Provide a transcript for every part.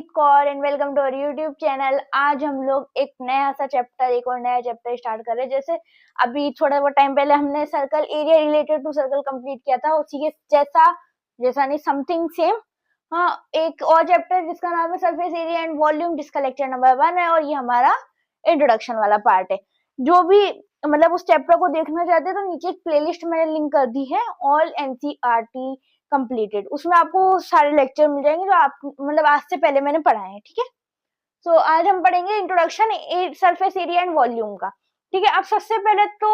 Manpreet Kaur and welcome to our YouTube channel. आज हम लोग एक नया चैप्टर स्टार्ट कर रहे हैं। जैसे अभी थोड़ा बहुत टाइम पहले हमने circle area related to circle complete किया था, उसी के जैसा नहीं समथिंग सेम। हाँ, एक और चैप्टर जिसका नाम है सरफेस एरिया एंड वॉल्यूम, जिसका लेक्चर नंबर 1 है, और ये हमारा इंट्रोडक्शन वाला पार्ट है। जो भी मतलब उस चैप्टर को देखना चाहते हैं तो नीचे एक प्लेलिस्ट मैंने लिंक कर दी है, ऑल एनसीईआरटी कंप्लीटेड। उसमें आपको सारे लेक्चर मिल जाएंगे जो आप मतलब आज से पहले मैंने पढ़ाए हैं। ठीक है, सो आज हम पढ़ेंगे introduction surface area and volume का। ठीक है, अब सबसे पहले तो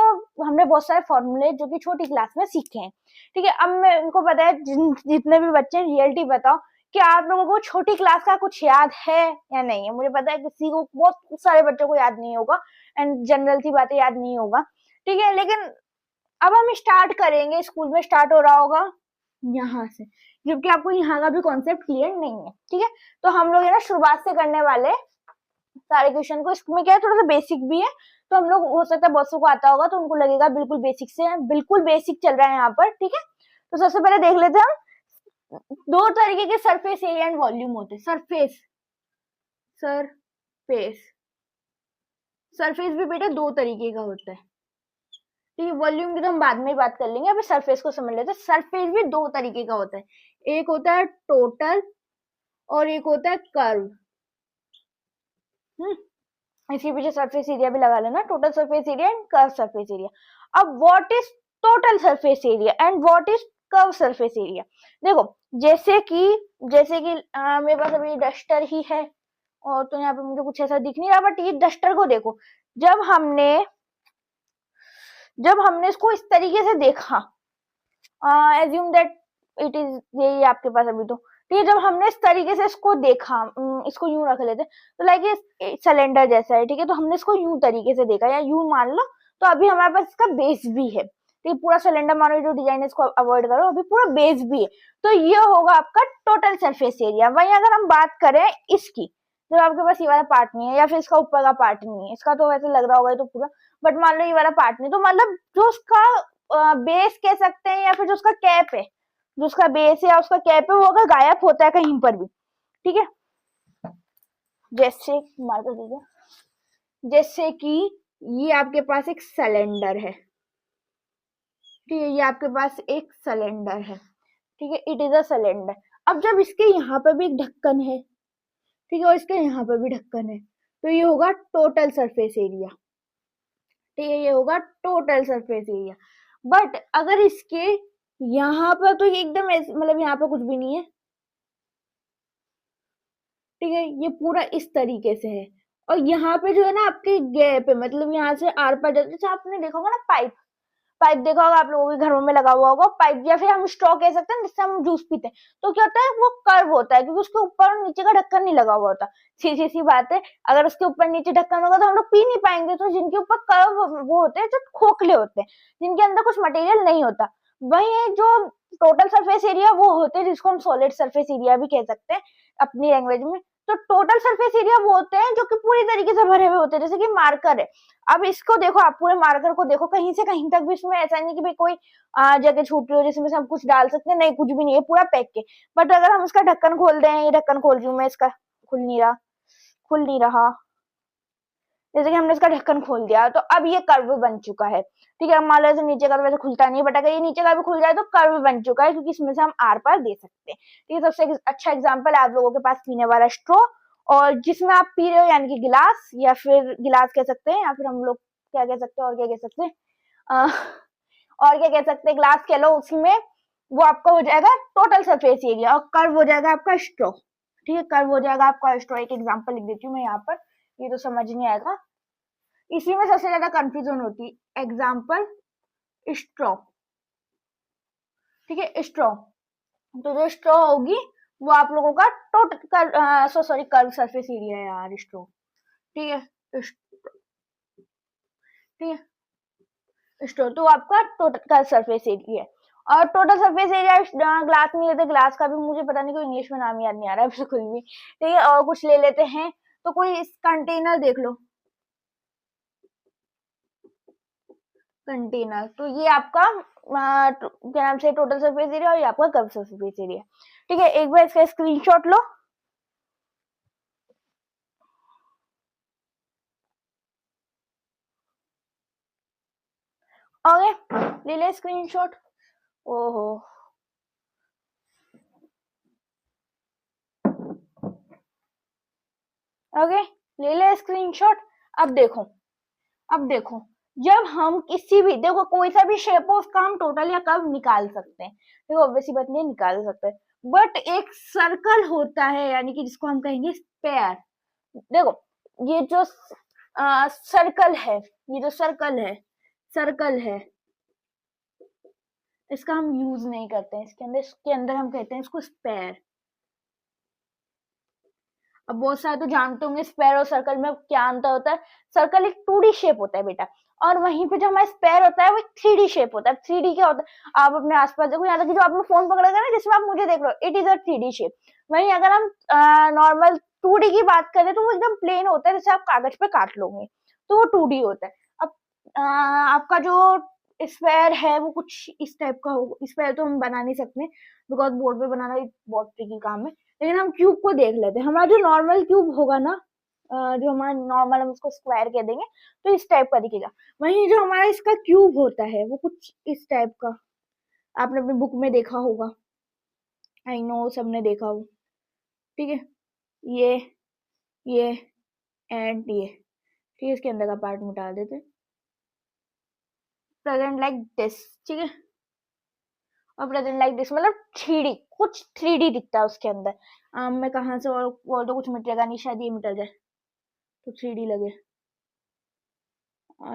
हमने बहुत सारे फॉर्मूले जो कि छोटी क्लास में सीखे हैं। ठीक है, अब मैं उनको पता है जितने भी बच्चे रियलिटी बताओ कि आप लोगों को छोटी क्लास का कुछ याद है या नहीं है। मुझे पता है किसी को, बहुत सारे बच्चों को याद नहीं होगा एंड जनरल सी बातें याद नहीं होगा। ठीक है, लेकिन अब हम स्टार्ट करेंगे, स्कूल में स्टार्ट हो रहा होगा यहाँ से, जबकि आपको यहाँ का भी कॉन्सेप्ट क्लियर नहीं है। ठीक है, तो हम लोग है ना शुरुआत से करने वाले सारे क्वेश्चन को। इसमें क्या है, थोड़ा सा बेसिक भी है, तो हम लोग हो सकता है बहुत को आता होगा तो उनको लगेगा बिल्कुल बेसिक से, बिल्कुल बेसिक चल रहा है यहाँ पर। ठीक है, तो सबसे पहले देख लेते हैं हम दो तरीके के सरफेस एरिया एंड वॉल्यूम होते हैं। सरफेस सरफेस भी बेटा दो तरीके का होता है। ठीक है, वॉल्यूम की तो हम बाद में ही बात कर लेंगे, अभी सरफेस को समझ लेते हैं। सरफेस भी दो तरीके का होता है, एक होता है टोटल और एक होता है कर्व। इसके पीछे सरफेस एरिया भी लगा लेना, total surface area and curve surface area. अब what is total surface area and what is curve surface area? देखो, जैसे कि मेरे पास अभी डस्टर ही है और तो यहाँ पे मुझे कुछ ऐसा दिख नहीं रहा, बट ये डस्टर को देखो, जब हमने इसको इस तरीके से देखा, एज्यूम दैट इट इज यही आपके पास अभी तो। ठीक है, जब हमने इस तरीके से इसको देखा, इसको यूं रख लेते तो लाइक ये सिलेंडर जैसा है। ठीक है, तो हमने इसको यूं तरीके से देखा या यूं मान लो, तो अभी हमारे पास इसका बेस भी है। ठीक है, पूरा सिलेंडर मानो, जो डिजाइन है इसको अवॉइड करो, अभी पूरा बेस भी है। तो ये होगा आपका टोटल सरफेस एरिया। वहीं अगर हम बात करें इसकी, जब आपके पास ये वाला पार्ट नहीं है या फिर इसका ऊपर का पार्ट नहीं है, इसका तो वैसे लग रहा होगा तो पूरा, बट मान लो ये वाला पार्ट नहीं, तो मतलब जो उसका बेस कह सकते हैं या फिर जो उसका कैप है, जो उसका बेस है या उसका कैप है, वो अगर गायब होता है कहीं पर भी, ठीक है, जैसे मार कर दीजिए, जैसे कि ये आपके पास एक सिलेंडर है। ठीक है, ये आपके पास एक सिलेंडर है। ठीक है, इट इज अ सिलेंडर। अब जब इसके यहाँ पर भी एक ढक्कन है, ठीक है, और इसके यहाँ पर भी ढक्कन है, तो ये होगा टोटल सरफेस एरिया। ठीक है, ये होगा टोटल सरफेस एरिया। बट अगर इसके यहाँ पर तो एकदम मतलब यहाँ पर कुछ भी नहीं है। ठीक है, ये पूरा इस तरीके से है, और यहाँ पे जो है ना आपके गैप है, मतलब यहाँ से आर पार जैसे आपने देखा होगा ना पाइप देखा होगा आप लोगों के घरों में लगा हुआ होगा पाइप, या फिर हम स्ट्रॉ कह सकते हैं जिससे हम जूस पीते हैं। तो क्या होता है, वो कर्व होता है क्योंकि उसके ऊपर और नीचे का ढक्कन नहीं लगा हुआ होता। सीधी सी बात है, अगर उसके ऊपर नीचे ढक्कन होगा तो हम लोग पी नहीं पाएंगे। तो जिनके ऊपर कर्व वो होते हैं जो खोखले होते हैं, जिनके अंदर कुछ मटेरियल नहीं होता, वही जो टोटल सरफेस एरिया वो होते हैं जिसको हम सॉलिड सरफेस एरिया भी कह सकते हैं अपनी लैंग्वेज में। तो टोटल सरफेस एरिया वो होते हैं जो कि पूरी तरीके से भरे हुए होते हैं, जैसे कि मार्कर है। अब इसको देखो, आप पूरे मार्कर को देखो, कहीं से कहीं तक भी इसमें ऐसा नहीं कि भाई कोई जगह छूट रही हो जिसमें से हम कुछ डाल सकते हैं, नहीं, कुछ भी नहीं है, पूरा पैक के। बट अगर हम इसका ढक्कन खोल दें, ये ढक्कन खोल रही हूँ मैं, इसका खुल नहीं रहा, जैसे कि हमने इसका ढक्कन खोल दिया तो अब ये कर्व बन चुका है। ठीक है, मान लो ऐसे नीचे का तो वैसे खुलता नहीं, बट अगर ये नीचे का भी खुल जाए तो कर्व बन चुका है, क्योंकि इसमें से हम आर पार दे सकते हैं। ठीक है, सबसे अच्छा एग्जाम्पल है आप लोगों के पास पीने वाला स्ट्रॉ, और जिसमें आप पी रहे हो यानी कि गिलास, या फिर गिलास कह सकते हैं, या फिर हम लोग क्या कह सकते हैं, और क्या कह सकते हैं, और क्या कह सकते हैं, ग्लास कह लो, उसी में वो आपका हो जाएगा टोटल सरफेस एरिया, और कर्व हो जाएगा आपका स्ट्रॉ। ठीक है, कर्व हो जाएगा आपका स्ट्रॉ। एक एग्जाम्पल लिख देती हूँ मैं यहाँ पर, ये तो समझ नहीं आएगा, इसी में सबसे ज्यादा कंफ्यूजन होती है। Example straw. ठीक है, स्ट्रॉ, तो जो स्ट्रॉ होगी वो आप लोगों का total sorry curve surface area है यार, स्ट्रॉ। ठीक है, ठीक है, स्ट्रॉ तो आपका टोटल कर्व सरफेस एरिया है। और टोटल सरफेस एरिया ग्लास नहीं लेते, ग्लास का भी मुझे पता नहीं, कोई इंग्लिश में नाम याद नहीं आ रहा है बिल्कुल भी। ठीक है, और कुछ ले लेते हैं, तो कोई इस कंटेनर देख लो, कंटेनर, तो ये आपका क्या नाम से टोटल सरफेस एरिया, और ये आपका कर्व सरफेस एरिया। ठीक है, एक बार इसका स्क्रीनशॉट लो, ओके, ले ले स्क्रीनशॉट। ओहो, ओके, ले ले स्क्रीनशॉट। अब देखो, अब देखो, जब हम किसी भी, देखो कोई सा भी शेप हो उसका हम टोटल या कर्व निकाल सकते हैं, देखो ऑब्वियसली बात नहीं निकाल सकते, बट एक सर्कल होता है यानी कि जिसको हम कहेंगे स्पेयर। देखो ये जो सर्कल है, ये जो सर्कल है, सर्कल है, इसका हम यूज नहीं करते हैं, इसके अंदर हम कहते हैं इसको स्पेयर। अब बहुत सारे तो जानते होंगे स्पेयर और सर्कल में क्या अंतर होता है। सर्कल एक 2D शेप होता है बेटा, और वहीं पे जो हमारा स्पेयर होता है वो एक 3D शेप होता है। 3D क्या होता है, आप अपने आसपास देखो, यहाँ तक कि जो आपने फोन पकड़ा ना जिसमें आप मुझे देख रहे हो, it is a 3D shape. वहीं अगर हम नॉर्मल 2D की बात करें तो वो एकदम प्लेन होता है, जैसे आप कागज पे काट लोगे तो वो 2D होता है। अब आपका जो स्पेयर है वो कुछ इस टाइप का होगा। स्पेयर तो हम बना नहीं सकते बिकॉज बोर्ड पे बनाना बहुत ट्रिकी काम है, लेकिन हम क्यूब को देख लेते हैं। हमारा जो नॉर्मल क्यूब होगा ना, जो हमारा नॉर्मल, हम उसको स्क्वायर कह देंगे, तो इस टाइप का दिखेगा। वहीं जो हमारा इसका क्यूब होता है वो कुछ इस टाइप का, आपने अपनी बुक में देखा होगा, आई नो सबने देखा हो, ठीक है, ये ये एंड ये, ठीक है, इसके अंदर का पार्ट मिटा देते, प्रेजेंट लाइक दिस, ठीक है, और प्रेजेंट लाइक दिस मतलब 3D, कुछ 3D दिखता है उसके अंदर। मैं कहाँ से और तो कुछ मिटेगा नहीं, शायद ये मिटा जाए तो 3D लगे।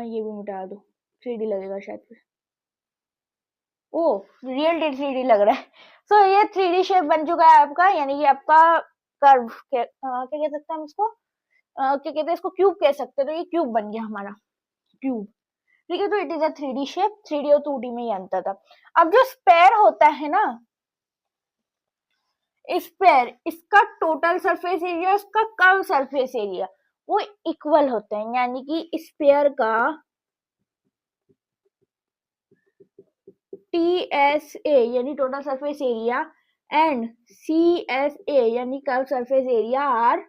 ये भी मिटा दो, 3D लगेगा शायद फिर। ओ, रियल 3D लग रहा है। सो ये 3D शेप बन चुका है आपका, यानी कि आपका कर्व क्या कह सकते हैं हम इसको, क्या कहते हैं इसको, क्यूब कह सकते हैं। तो ये क्यूब बन गया हमारा, क्यूब, ठीक है। तो it is a 3D shape, 3D और 2D में ही अंतर था। अब जो स्पेयर होता है ना, स्पेयर, इसका टोटल सरफेस एरिया, इसका कर्व सरफेस एरिया वो इक्वल होते हैं, यानी कि स्पेयर का TSA यानी total surface area and CSA यानी curve surface area are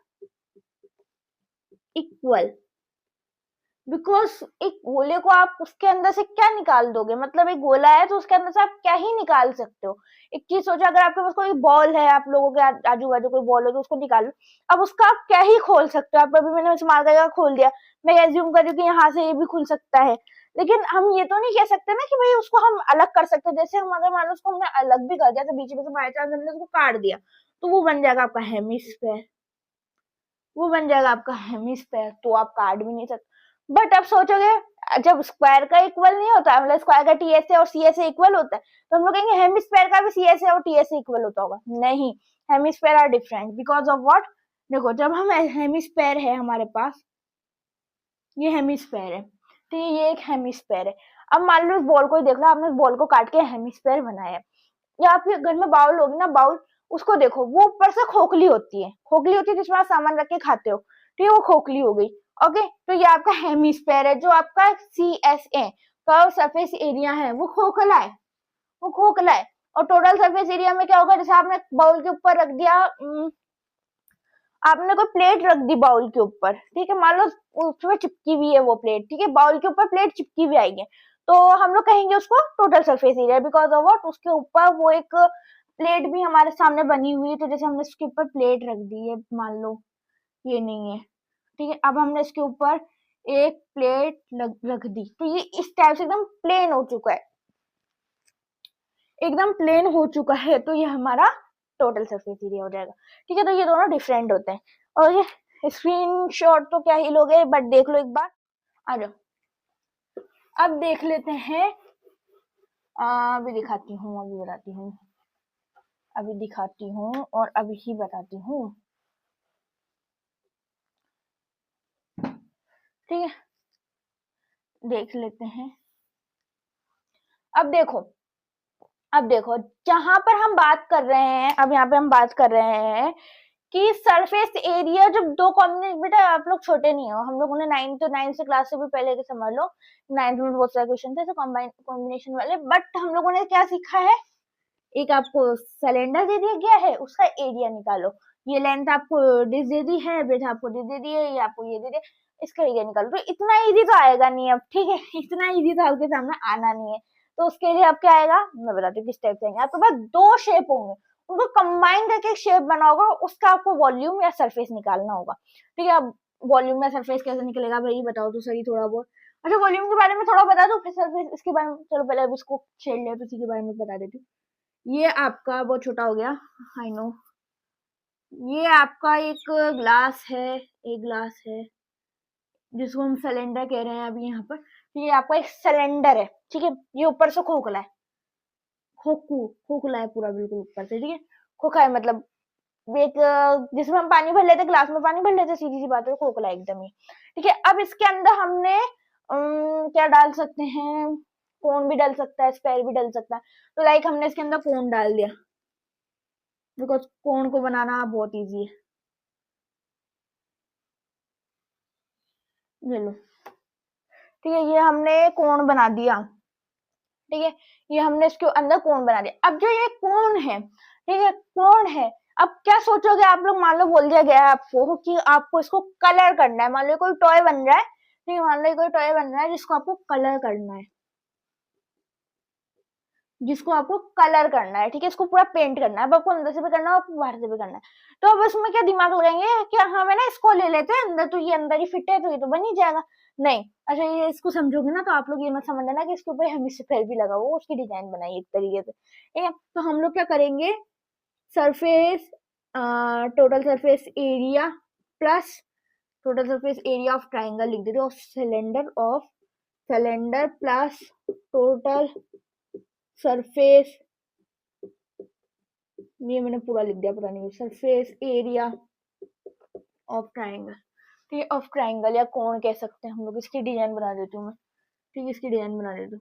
equal. Because एक गोले को आप उसके अंदर से क्या निकाल दोगे, मतलब एक गोला है तो उसके अंदर से आप क्या ही निकाल सकते हो। एक चीज सोचो, अगर आपके पास कोई बॉल है, आप लोगों के आजू बाजू कोई बॉल हो तो उसको निकालो, अब उसका आप क्या ही खोल सकते हो। आप अभी मैंने इस्तेमाल करके खोल दिया, मैं एज्यूम कर रही हूँ कि यहाँ से ये भी खुल सकता है, लेकिन हम ये तो नहीं कह सकते ना कि भाई उसको हम अलग कर सकते हैं। जैसे हम अगर मान लो उसको हमने अलग भी कर दिया, तो बीच में से बाई चांस हमने उसको काट दिया, तो वो बन जाएगा आपका हेमिस्फेयर, वो बन जाएगा आपका हेमिस्फेयर, तो आप काट भी नहीं सकते। बट अब सोचोगे, जब स्क्वायर का इक्वल नहीं होता, मतलब स्क्वायर का TSA और CSA इक्वल होता है, तो हम लोग कहेंगे हेमिस्फेयर का भी CSA और TSA इक्वल होता होगा। नहीं, hemisphere are different because of what. देखो जब हम हेमिस्फेयर है हमारे पास, ये हेमिस्फेयर है, तो ये एक हेमिस्फेयर है। अब मान लो इस बॉल को ही देख लो, आपने इस बॉल को काट के हेमिस्फेयर बनाया, या आपके घर में बाउल होगी ना, बाउल, उसको देखो वो ऊपर से खोखली होती है, खोखली होती है जिसमें आप सामान रख के खाते हो, ठीक है, वो खोखली हो गई। ओके, तो ये आपका हेमिस्फेयर है। जो आपका CSA कर्व सरफेस एरिया है वो खोखला है, वो खोखला है। और टोटल सरफेस एरिया में क्या होगा, जैसे आपने बाउल के ऊपर रख दिया, आपने कोई प्लेट रख दी बाउल के ऊपर, ठीक है, मान लो उसमें चिपकी हुई है वो प्लेट, ठीक है, बाउल के ऊपर प्लेट चिपकी हुई आएगी, तो हम लोग कहेंगे उसको total surface area, because of what, उसके ऊपर वो एक प्लेट भी हमारे सामने बनी हुई है। तो जैसे हमने उसके ऊपर प्लेट रख दी है, मान लो ये नहीं है, ठीक है, अब हमने इसके ऊपर एक प्लेट रख दी, तो ये इस टाइप से एकदम प्लेन हो चुका है, एकदम प्लेन हो चुका है, तो ये हमारा टोटल सरफेस एरिया हो जाएगा, ठीक है। तो ये दोनों डिफरेंट होते हैं, और ये स्क्रीनशॉट तो क्या ही लोगे, बट देख लो एक बार, आ जाओ। अब देख लेते हैं, अभी दिखाती हूँ, अभी बताती हूँ, अभी दिखाती हूँ और अभी ही बताती हूँ, ठीक है, देख लेते हैं। अब देखो, अब देखो, जहां पर हम बात कर रहे हैं, अब यहाँ पे हम बात कर रहे हैं कि सरफेस एरिया, जब दो कॉम्बिनेशन, बेटा आप लोग छोटे नहीं हो, हम लोगों ने नाइन्थ से क्लास से भी पहले के समझ लो, नाइन्थ में बहुत सारे क्वेश्चन थे कॉम्बिनेशन वाले, बट हम लोगों ने क्या सीखा है, एक आपको सिलेंडर दे दिया गया है, उसका एरिया निकालो, ये लेंथ आपको डिस दे दी है, ब्रेथ आपको डिस दे दी है, ये आपको ये दे दिया, इसका एरिया निकालो। तो इतना इजी तो आएगा नहीं अब, ठीक है, इतना इजी तो आपके सामने आना नहीं है। तो उसके लिए अब क्या आएगा, मैं बताती हूँ किस टाइप से आएंगे। आपके पास दो शेप होंगे, उनको कंबाइन करके एक शेप बना होगा, उसका आपको वॉल्यूम या सरफेस निकालना होगा, ठीक है। अब वॉल्यूम या सरफेस कैसे निकलेगा भाई, बताओ तो सही थोड़ा बहुत। अच्छा, वॉल्यूम के बारे में थोड़ा बता दो, फिर सरफेस इसके बारे में, चलो पहले अब इसको छेड़ लिया तो इसी के बारे में बता देती हूँ। ये आपका बहुत छोटा हो गया, आई नो। ये आपका एक ग्लास है, एक ग्लास है जिसको हम सिलेंडर कह रहे हैं अभी यहाँ पर। ये आपका एक सिलेंडर है, ठीक है। ये ऊपर से खोखला है, खोखला है पूरा बिल्कुल ऊपर से, ठीक है। खोखा है मतलब एक जिसमें हम पानी भर लेते, ग्लास में पानी भर लेते, सीधी सी बात है, खोखला एकदम ही, ठीक है। अब इसके अंदर हमने क्या डाल सकते हैं, कोन भी डाल सकता है, स्क्वायर भी डाल सकता है। तो लाइक हमने इसके अंदर कोन डाल दिया, बिकॉज कोन को बनाना बहुत इजी है। ये लो, ठीक है, ये हमने कोन बना दिया, ठीक है। ये हमने इसके अंदर कोन बना दिया। अब जो ये कोन है, ठीक है, कोन है, अब क्या सोचोगे आप लोग, मान लो बोल दिया गया है आपको कि आपको इसको कलर करना है। मान लो कोई टॉय बन रहा है, ठीक है, मान लो कोई टॉय बन रहा है जिसको आपको कलर करना है, जिसको आपको कलर करना है, ठीक है, इसको पूरा पेंट करना है। अब आपको अंदर से भी करना है, आपको बाहर से भी करना है। तो अब इसमें क्या दिमाग लगाएंगे कि हमें ना इसको ले लेते हैं अंदर, तो ये अंदर ही फिट है तो ये तो बन ही जाएगा। नहीं, अच्छा, ये इसको समझोगे ना तो आप लोग ये मत समझ लेना कि इसके ऊपर हेमिस्फेयर भी लगा हुआ, उसकी डिजाइन बनाई एक तरीके से, ठीक है। तो हम लोग क्या करेंगे, surface, total surface area plus total surface area of triangle लिख देते, of cylinder plus total surface, ये मैंने पूरा लिख दिया, पुरानी सरफेस एरिया ऑफ ट्राइंगल, ठीक है, ऑफ ट्राइंगल या कोण कह सकते हैं हम लोग। इसकी डिजाइन बना देती हूँ मैं, ठीक है, इसकी डिजाइन बना देती हूँ,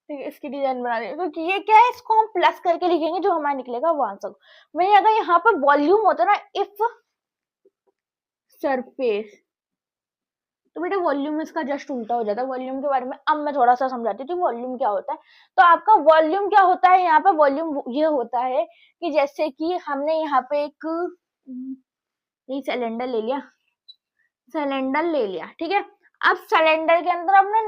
ठीक है, इसकी डिजाइन बना देती हूँ। तो ये क्या है, इसको हम प्लस करके लिखेंगे, जो हमारा निकलेगा वो आंसर। वही अगर यहाँ पर वॉल्यूम होता ना, इफ सरफेस, तो बेटा वॉल्यूम इसका जस्ट उल्टा हो जाता है। वॉल्यूम के बारे में अब मैं थोड़ा सा समझाती हूँ वॉल्यूम क्या होता है। तो आपका वॉल्यूम क्या होता है, यहाँ पे वॉल्यूम ये होता है कि जैसे कि हमने यहाँ पे एक सिलेंडर ले लिया, ठीक है। अब सिलेंडर के अंदर हमने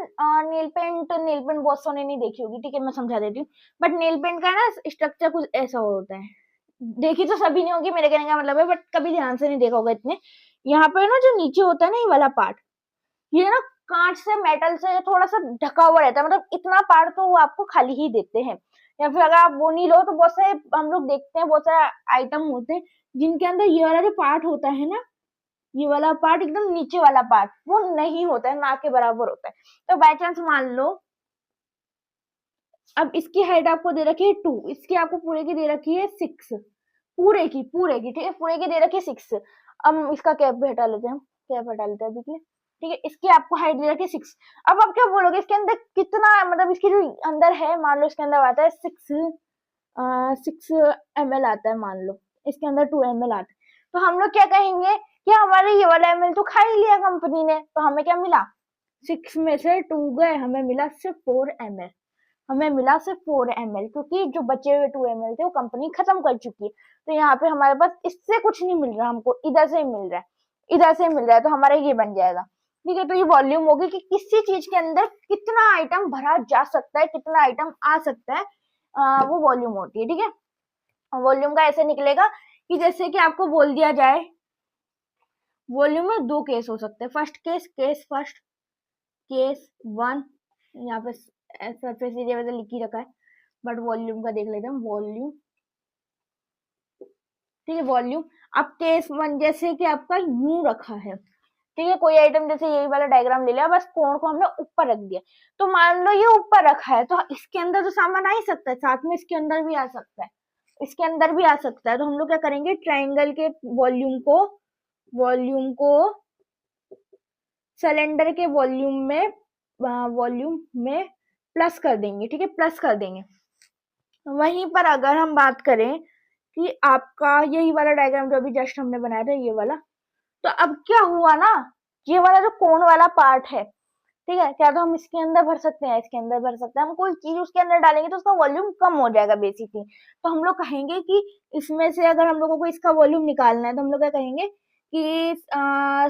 नील पेंट बहुत सोने नहीं देखी होगी, ठीक है, मैं समझा देती हूँ। बट नील पेंट का ना स्ट्रक्चर कुछ ऐसा होता है, देखी तो सभी नहीं होगी, मेरे कहने का मतलब है, बट कभी ध्यान से नहीं देखा होगा इतने। यहाँ पे ना जो नीचे होता है ना, ये वाला पार्ट, ये ना कांच से, मेटल से थोड़ा सा ढका हुआ रहता है, मतलब इतना पार्ट तो वो आपको खाली ही देते हैं। या फिर अगर आप वो नहीं लो तो बहुत सारे हम लोग देखते हैं, बहुत सारे आइटम होते हैं जिनके अंदर ये वाला जो पार्ट होता है ना, ये वाला पार्ट एकदम नीचे वाला पार्ट वो नहीं होता है, ना के बराबर होता है। तो बाय चांस मान लो अब इसकी हाइट आपको दे रखी है 2, इसकी आपको पूरे की दे रखी है 6, पूरे की, ठीक है, पूरे की दे रखी है 6। अब इसका कैप हटा लेते हैं, कैप हटा लेते हैं अभी के लिए, ठीक है। इसकी आपको हाइट दे रखी है 6। अब आप क्या बोलोगे, इसके अंदर कितना, मतलब इसके जो अंदर है, मान लो इसके अंदर आता है 6 ml आता है, मान लो इसके अंदर 2 ml आता है। तो हम लोग क्या कहेंगे कि हमारे ये वाला ml तो खा ही लिया कंपनी ने, तो हमें क्या मिला, 6 में से 2 गए, हमें मिला सिर्फ 4 ml, हमें मिला सिर्फ 4 ml, क्योंकि जो बचे हुए 2 ml थे वो कंपनी खत्म कर चुकी है। तो यहाँ पे हमारे पास इससे कुछ नहीं मिल रहा, हमको इधर से ही मिल रहा है, इधर से मिल रहा है, तो हमारा ये बन जाएगा, ठीक है। तो ये वॉल्यूम होगी कि किसी चीज के अंदर कितना आइटम भरा जा सकता है, कितना आइटम आ सकता है, वो वॉल्यूम होती है, ठीक है। वॉल्यूम का ऐसे निकलेगा कि जैसे कि आपको बोल दिया जाए, वॉल्यूम में 2 केस हो सकते हैं। फर्स्ट केस 1, यहाँ पे सरफेस एरिया वैसे लिख ही रखा है, बट वॉल्यूम का देख लेते हैं, वॉल्यूम, ठीक है, वॉल्यूम। अब केस 1 जैसे कि आपका यूं रखा है, ठीक है, कोई आइटम जैसे यही वाला डायग्राम ले लिया, बस कोण को हमने ऊपर रख दिया। तो मान लो ये ऊपर रखा है, तो इसके अंदर तो सामान आ ही सकता है, साथ में इसके अंदर भी आ सकता है, इसके अंदर भी आ सकता है। तो हम लोग क्या करेंगे, ट्राइंगल के वॉल्यूम को सिलेंडर के वॉल्यूम में प्लस कर देंगे, ठीक है, प्लस कर देंगे। वहीं पर अगर हम बात करें कि आपका यही वाला डायग्राम जो अभी जस्ट हमने बनाया था, ये वाला, तो अब क्या हुआ ना, ये वाला जो कोण वाला पार्ट है, ठीक है, क्या तो हम इसके अंदर भर सकते हैं, इसके अंदर भर सकते हैं, हम कोई चीज उसके अंदर डालेंगे तो उसका वॉल्यूम कम हो जाएगा बेसिकली। तो हम लोग कहेंगे कि इसमें से अगर हम लोगों को इसका वॉल्यूम निकालना है, तो हम लोग क्या कहेंगे कि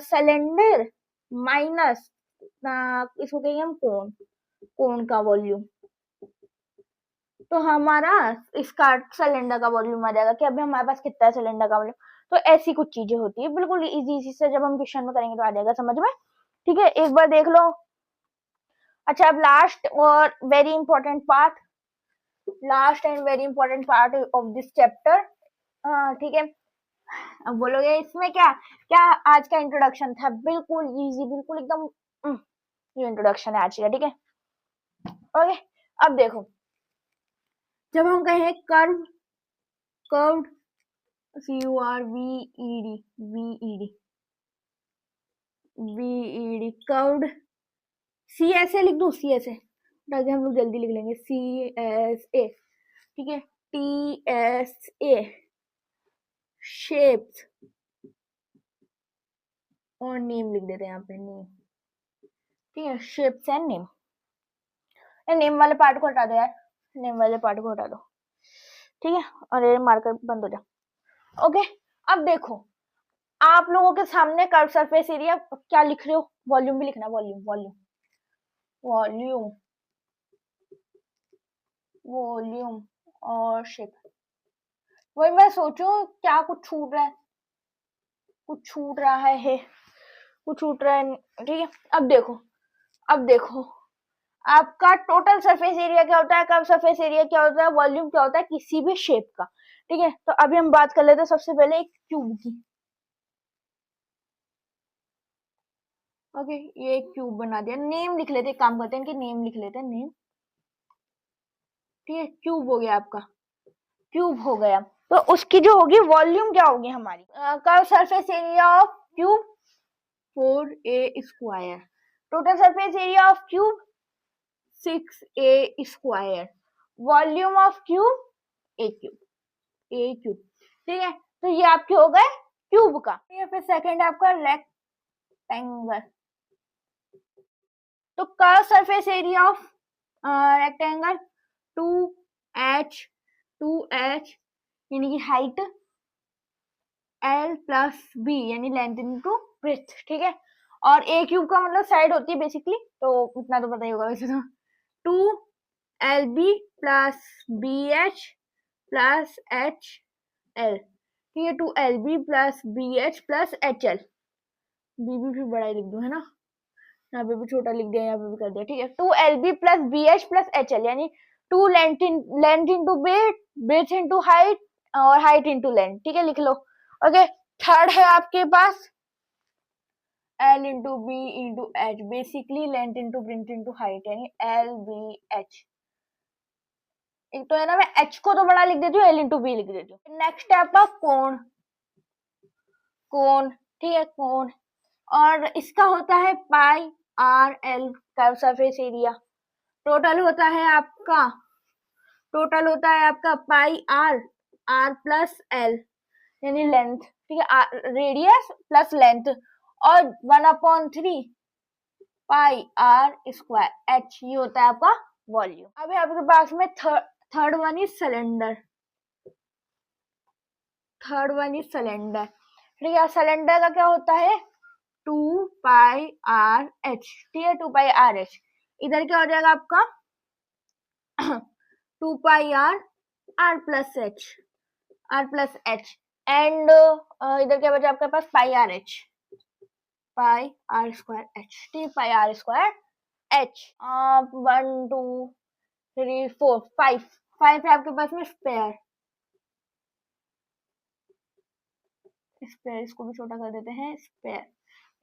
सिलेंडर माइनस इसको कहेंगे हम कोण का वॉल्यूम। तो हमारा इसका सिलेंडर का वॉल्यूम आ जाएगा कि अभी हमारे पास कितना है सिलेंडर का वॉल्यूम। तो ऐसी कुछ चीजें होती है, बिल्कुल इजी इजी से जब हम क्वेश्चन में करेंगे तो आ जाएगा समझ में। ठीक है, एक बार देख लो। अच्छा, अब लास्ट और very important part, last and very important part of this chapter. ठीक है, अब बोलोगे इसमें क्या क्या आज का इंट्रोडक्शन था, बिल्कुल इजी, बिल्कुल एकदम ये इंट्रोडक्शन है आज का। ठीक है, ओके। अब देखो, जब हम कहें कर्व, कर्व्ड, VED कर्व्ड, सी ऐसे लिख दो, सी ऐसे ताकि हम लोग जल्दी लिख लेंगे, CSA। ठीक है, TSA शेप्स, और नेम लिख देते हैं यहाँ पे, नेम। ठीक है, शेप्स एंड नेम। नेम वाले पार्ट को हटा दो यार, नेम वाले पार्ट को हटा दो। ठीक है, और ये मार्कर बंद हो जाए। ओके, अब देखो आप लोगों के सामने कर्व सरफेस एरिया क्या लिख रहे हो, वॉल्यूम भी लिखना, वॉल्यूम वॉल्यूम वॉल्यूम वॉल्यूम और शेप। वही मैं सोचूं क्या कुछ छूट रहा है, कुछ छूट रहा है, कुछ छूट रहा है। ठीक है, अब देखो, अब देखो आपका टोटल सरफेस एरिया क्या होता है, कर्व सरफेस एरिया क्या होता है, वॉल्यूम क्या होता है किसी भी शेप का। ठीक है, तो अभी हम बात कर लेते हैं सबसे पहले एक क्यूब की। ओके, ये क्यूब बना दिया, नेम लिख लेते हैं, काम करते हैं कि नेम लिख लेते हैं, नेम। ठीक है, क्यूब हो गया आपका, क्यूब हो गया। तो उसकी जो होगी वॉल्यूम क्या होगी हमारी, curve surface area of cube 4a square, total surface area of cube 6a square, volume of cube A cube, A cube. ठीक है, तो ये आपके हो गए क्यूब का। फिर सेकंड है आपका रेक्टेंगल। तो curve surface area of rectangle 2h, 2h यानी कि हाइट, L प्लस बी यानी लेंथ इनटू ब्रेथ। ठीक है, और ए क्यूब का मतलब साइड होती है बेसिकली, तो उतना तो पता ही होगा वैसे तो। 2LB plus BH plus HL। ठीक है, 2LB plus BH plus HL, BB भी बड़ा ही लिख दो है ना, यहाँ पे भी छोटा लिख दिया, यहाँ पे भी कर दिया। ठीक है, 2LB plus BH plus HL यानी 2 length into breadth into height, और हाइट इंटू लेंथ। ठीक है, लिख लो। ओके, थर्ड है आपके पास L into b into h, basically length into breadth into height यानी LBH। एक तो है ना, मैं H को तो बड़ा लिख देती हूँ, L इंटू बी लिख देती हूँ। नेक्स्ट है आपका कोण, कोण। ठीक है, कोण, और इसका होता है pi r l curve surface area. Total होता है आपका, टोटल होता है आपका pi r, r plus l यानी लेंथ। ठीक है, रेडियस प्लस लेंथ, और 1/3 पाई आर स्क्वायर एच, ये होता है आपका वॉल्यूम। अभी आपके पास में third one is cylinder, third one is cylinder. ठीक है, सिलेंडर का क्या होता है 2 पाई आर एच। ठीक है, 2 पाई आर एच, इधर क्या हो जाएगा आपका 2 pi r, r plus h, r plus h, and इधर क्या बचा आपके पास pi r h, pi r square h. ठीक, पाई आर स्क्वायर एच। 1 2 3 4 5, 5 है आपके पास में स्पेयर, स्पेयर इसको भी छोटा कर देते हैं, स्पेयर।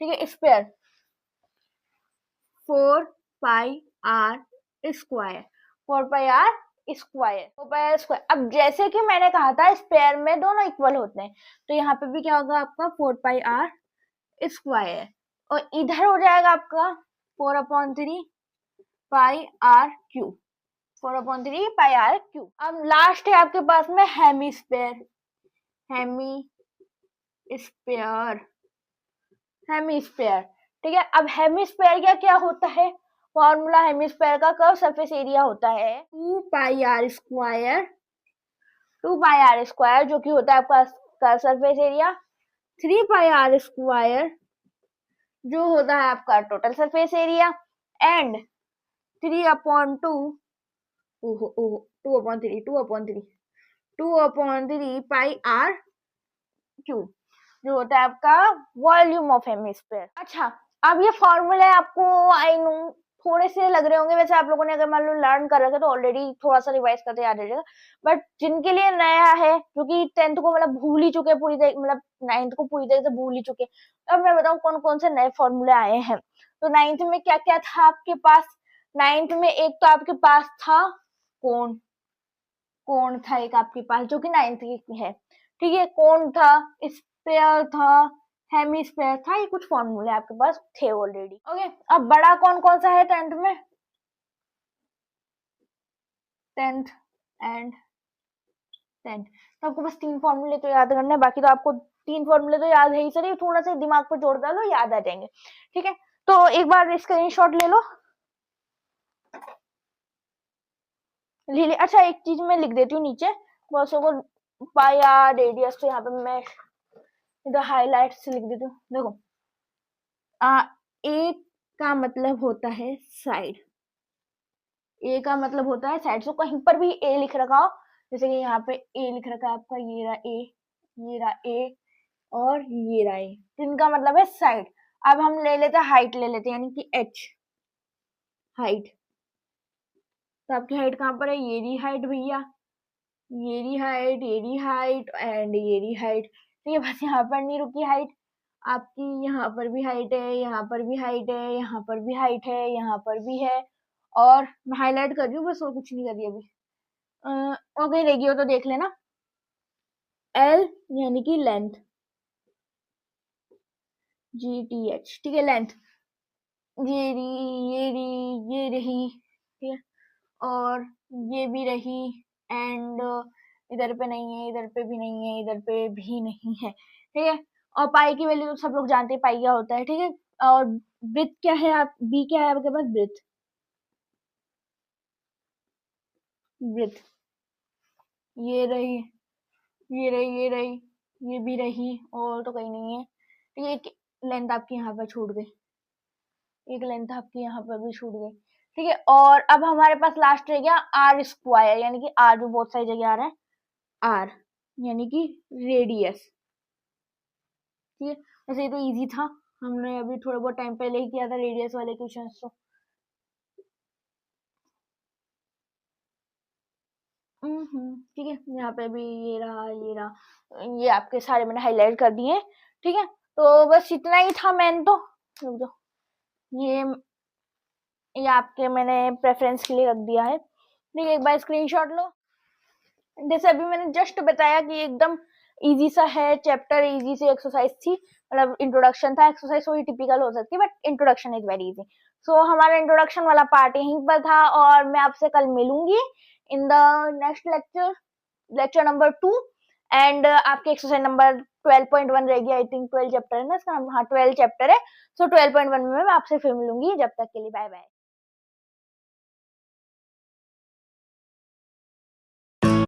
ठीक है, sphere 4 pi r square, 4 pi r square, 4 pi r square. अब जैसे कि मैंने कहा था स्पेयर में दोनों इक्वल होते हैं, तो यहाँ पे भी क्या होगा आपका 4 पाई आर स्क्वायर, और इधर हो जाएगा आपका 4/3 pi r cube, 4/3 pi r cube. अब लास्ट है आपके पास में hemisphere, hemisphere, hemisphere. ठीक है, अब हेमी स्पेयर क्या क्या होता है, फॉर्मूला हेमी स्पेयर का कर्व सरफेस एरिया होता है 2 pi r square, 2 pi r square जो कि होता है आपका curve surface area 3 pi r square जो होता है आपका total surface area and 3/2 2/3 pi r cube जो होता है आपका वॉल्यूम ऑफ हेमिस्फीयर। अच्छा, अब ये फॉर्मूले आपको आई नो थोड़े से लग रहे होंगे, वैसे आप लोगों ने अगर मान लो लर्न कर रखे तो ऑलरेडी थोड़ा सा रिवाइज करते याद रहेगा, बट जिनके लिए नया है जो कि 10th को मतलब भूल ही चुके पूरी तरह, मतलब 9th को पूरी तरह से भूल ही चुके, अब मैं बताऊं कौन कौन से नए फॉर्मूले आए हैं। तो 9th में क्या क्या था आपके पास? 9th में एक तो आपके पास था कोण, कोण था एक आपके पास जो कि 9th की है, ठीक है। कोण था, स्फीयर था, हेमिस्फीयर था, ये कुछ फॉर्मूले आपके पास थे ऑलरेडी। ओके, अब बड़ा कौन कौन सा है 10th में? 10th एंड 10th, तो आपको बस 3 फॉर्मूले तो याद करने हैं, बाकी तो आपको 3 फॉर्मूले तो याद है ही सर, थोड़ा सा दिमाग पे जोड़ डालो याद आ जाएंगे, ठीक है। तो एक बार स्क्रीनशॉट ले लो, ले ले। अच्छा, एक चीज मैं लिख देती हूँ नीचे बहुत को, पाई आर रेडियस, तो यहाँ पे मैं इधर हाईलाइट से लिख देती हूँ। देखो ए का मतलब होता है साइड, ए का मतलब होता है साइड। सो कहीं पर भी ए लिख रखा हो, जैसे कि यहाँ पे ए लिख रखा है आपका, ये रहा ए, ये रहा ए और ये रहा ए, तो इनका मतलब है साइड। अब हम ले लेते हैं हाइट, ले लेते हैं यानी कि एच, हाइट। तो आपकी हाइट कहाँ पर है? ये रही हाइट भैया, ये रही हाइट, ये रही हाइट एंड ये रही हाइट। ठीक है, बस यहाँ पर नहीं रुकी हाइट आपकी, यहाँ पर भी हाइट है, यहाँ पर भी हाइट है, यहाँ पर भी हाइट है, यहाँ पर भी है, और मैं हाईलाइट कर रही हूँ बस, और कुछ नहीं कर रही अभी। ओके, रहेगी हो तो देख लेना। एल यानी कि लेंथ, GTH, ठीक है, लेंथ ये रही, ये रही, ये रही, ठीक है, और ये भी रही, एंड इधर पे नहीं है, इधर पे भी नहीं है, इधर पे भी नहीं है, ठीक है। और पाई की वैल्यू तो सब लोग जानते हैं, पाई क्या होता है, ठीक है। और ब्रेथ क्या है, आप बी क्या है आपके पास? ब्रेथ, ब्रेथ ये रही, ये रही, ये रही, ये भी रही, और तो कहीं नहीं है, ठीक है। एक लेंथ आपकी यहाँ पर छूट गई, एक लेंथ आपकी यहाँ पर भी छूट गई, ठीक है। और अब हमारे पास लास्ट रह गया आर स्क्वायर, यानी कि आर भी बहुत सारी जगह आ रहा है, आर यानी कि रेडियस, ठीक है। वैसे ये तो इजी था, हमने अभी थोड़ा बहुत टाइम पहले ही किया था रेडियस वाले क्वेश्चंस तो। ठीक है, यहाँ पे भी ये रहा, ये रहा, ये आपके सारे मैंने हाईलाइट कर दिए, ठीक है। तो बस इतना ही था मेन तो। रुक जाओ, ये आपके मैंने प्रेफरेंस के लिए रख दिया है, ठीक है। एक बार स्क्रीनशॉट लो। जैसे अभी मैंने जस्ट बताया कि एकदम इजी सा है चैप्टर, इजी सी एक्सरसाइज थी, मतलब इंट्रोडक्शन था, एक्सरसाइज थोड़ी टिपिकल हो सकती है but introduction is very easy. So हमारा इंट्रोडक्शन वाला पार्ट यहीं पर था, और मैं आपसे कल मिलूंगी in the next lecture, lecture number 2, and आपके एक्सरसाइज नंबर 12.1 रहेगी, आई थिंक 12 चैप्टर है ना इसका, हाँ 12 चैप्टर है। सो 12.1 में मैं आपसे फिर मिलूंगी, जब तक के लिए बाय बाय।